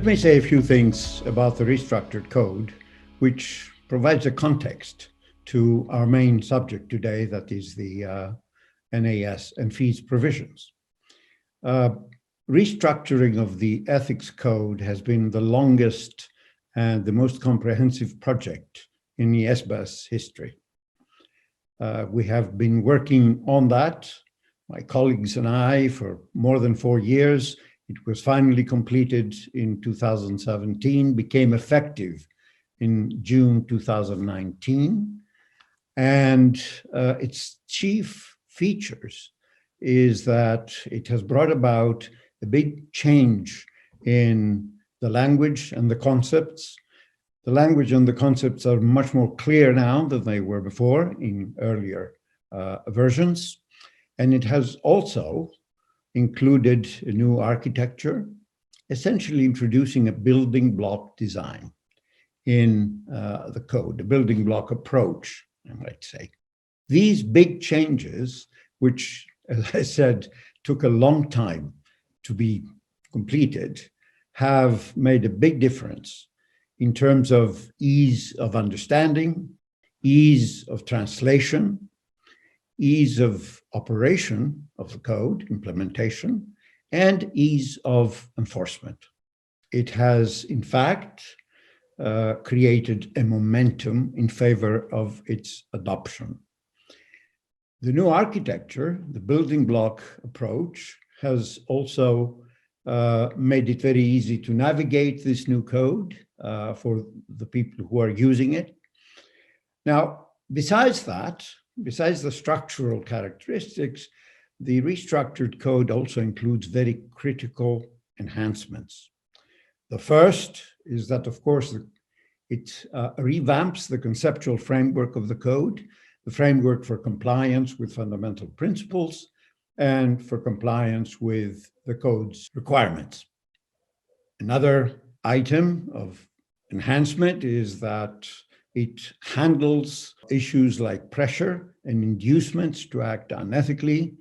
Let me say a few things about the Restructured Code, which provides a context to our main subject today, that is the NAS and fees provisions. Restructuring of the ethics code has been the longest and the most comprehensive project in IESBA's history. We have been working on that, my colleagues and I, for more than 4 years. It was finally completed in 2017, became effective in June 2019. And its chief features is that it has brought about a big change in the language and the concepts. The language and the concepts are much more clear now than they were before in earlier versions. And it has also included a new architecture, essentially introducing a building block design in the code, a building block approach, I might say. These big changes, which, as I said, took a long time to be completed, have made a big difference in terms of ease of understanding, ease of translation, ease of operation of the code, implementation, and ease of enforcement. It has, in fact, created a momentum in favor of its adoption. The new architecture, the building block approach, has also made it very easy to navigate this new code for the people who are using it. Now, besides that, besides the structural characteristics, the restructured code also includes very critical enhancements. The first is that, of course, it revamps the conceptual framework of the code, the framework for compliance with fundamental principles and for compliance with the code's requirements. Another item of enhancement is that it handles issues like pressure and inducements to act unethically,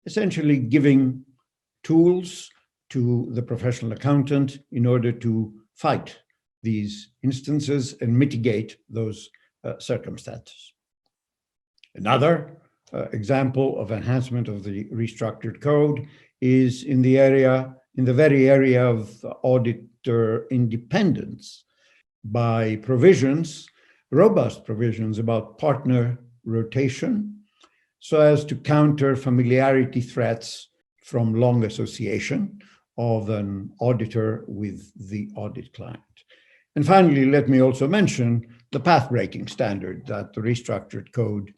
essentially giving tools to the professional accountant in order to fight these instances and mitigate those circumstances. Another example of enhancement of the restructured code is in the very area of auditor independence, by provisions, robust provisions about partner rotation, so as to counter familiarity threats from long association of an auditor with the audit client. And finally, let me also mention the path-breaking standard that the restructured code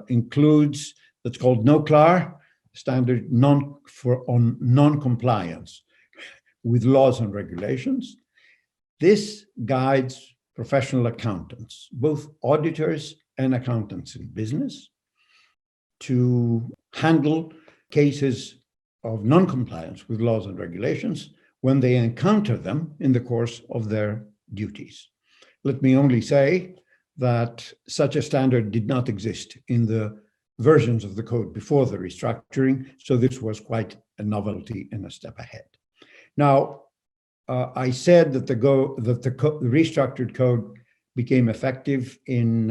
includes, that's called NOCLAR, standard on non-compliance with laws and regulations. This guides professional accountants, both auditors and accountants in business, to handle cases of non-compliance with laws and regulations when they encounter them in the course of their duties. Let me only say that such a standard did not exist in the versions of the code before the restructuring, so this was quite a novelty and a step ahead. Now, I said that the restructured code became effective in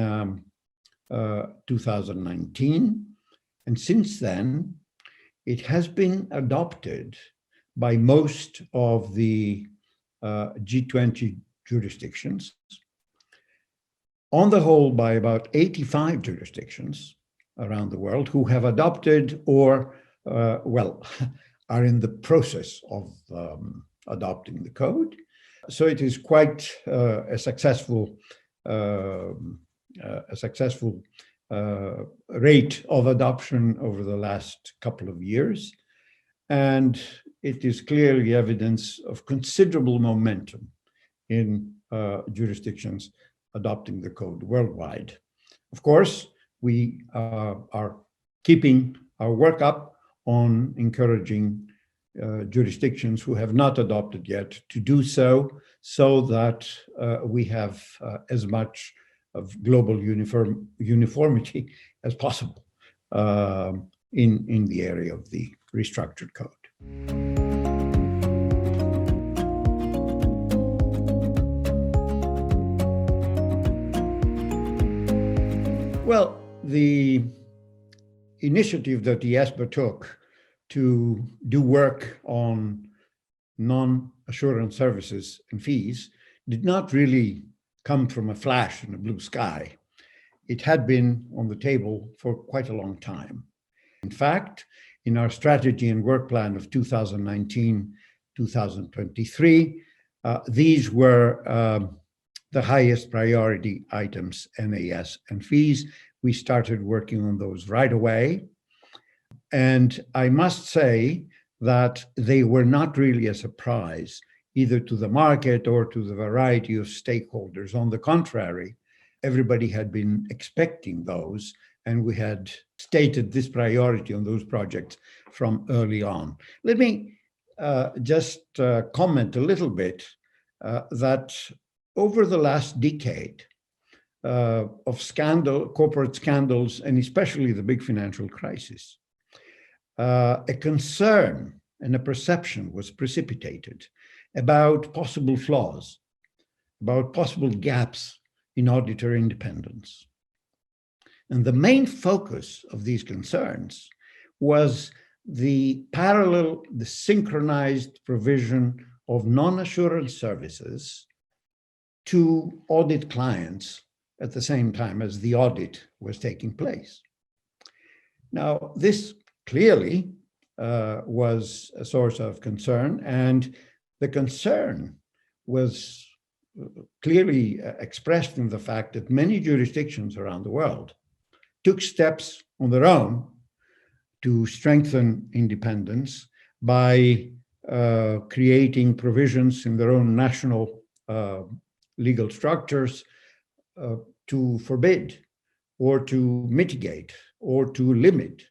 2019, and since then, it has been adopted by most of the G20 jurisdictions, on the whole by about 85 jurisdictions around the world who have adopted or, are in the process of adopting the code. So it is quite a successful rate of adoption over the last couple of years. And it is clearly evidence of considerable momentum in jurisdictions adopting the code worldwide. Of course, we are keeping our work up on encouraging jurisdictions who have not adopted yet to do so, so that we have as much of global uniformity as possible in the area of the restructured code. Well, the initiative that the IESBA took to do work on non-assurance services and fees did not really come from a flash in a blue sky. It had been on the table for quite a long time. In fact, in our strategy and work plan of 2019-2023, these were the highest priority items, NAS and fees. We started working on those right away. And I must say that they were not really a surprise, either to the market or to the variety of stakeholders. On the contrary, everybody had been expecting those, and we had stated this priority on those projects from early on. Let me just comment a little bit that over the last decade of corporate scandals, and especially the big financial crisis, a concern and a perception was precipitated about possible flaws, about possible gaps in auditor independence. And the main focus of these concerns was the synchronized provision of non-assurance services to audit clients at the same time as the audit was taking place. Now, this clearly was a source of concern, and the concern was clearly expressed in the fact that many jurisdictions around the world took steps on their own to strengthen independence by creating provisions in their own national legal structures to forbid or to mitigate or to limit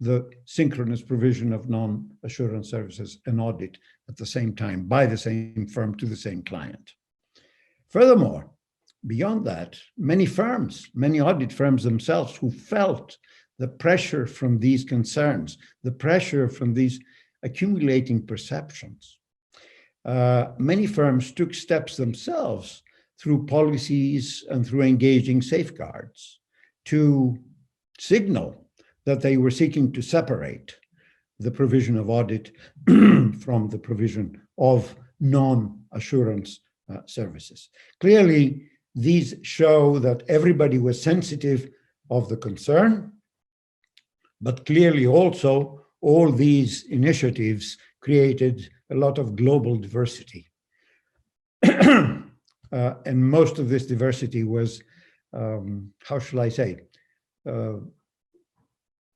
the synchronous provision of non-assurance services and audit at the same time by the same firm to the same client. Furthermore, beyond that, many audit firms themselves who felt the pressure from these concerns, the pressure from these accumulating perceptions, many firms took steps themselves through policies and through engaging safeguards to signal that they were seeking to separate the provision of audit from the provision of non-assurance services. Clearly, these show that everybody was sensitive of the concern, but clearly also all these initiatives created a lot of global diversity. And most of this diversity was, how shall I say, a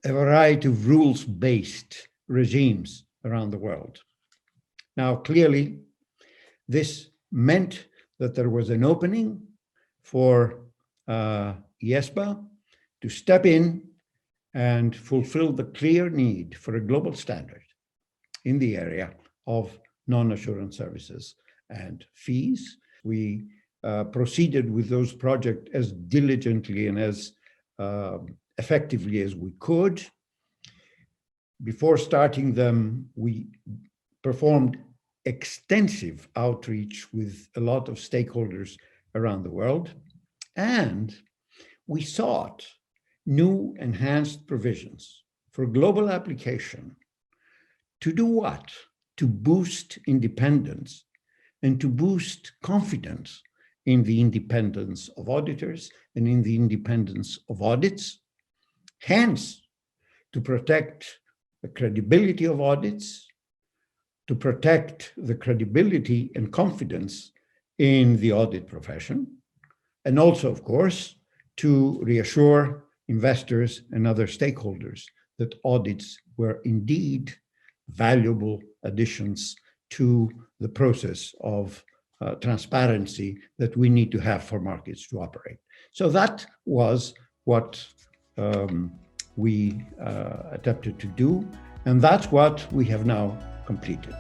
variety of rules-based regimes around the world. Now, clearly, this meant that there was an opening for IESBA to step in and fulfill the clear need for a global standard in the area of non-assurance services and fees. We proceeded with those projects as diligently and as effectively as we could. Before starting them, we performed extensive outreach with a lot of stakeholders around the world, and we sought new enhanced provisions for global application to do what? To boost independence and to boost confidence in the independence of auditors and in the independence of audits, hence to protect the credibility of audits, to protect the credibility and confidence in the audit profession, and also, of course, to reassure investors and other stakeholders that audits were indeed valuable additions to the process of transparency that we need to have for markets to operate. So that was what we attempted to do, and that's what we have now completed.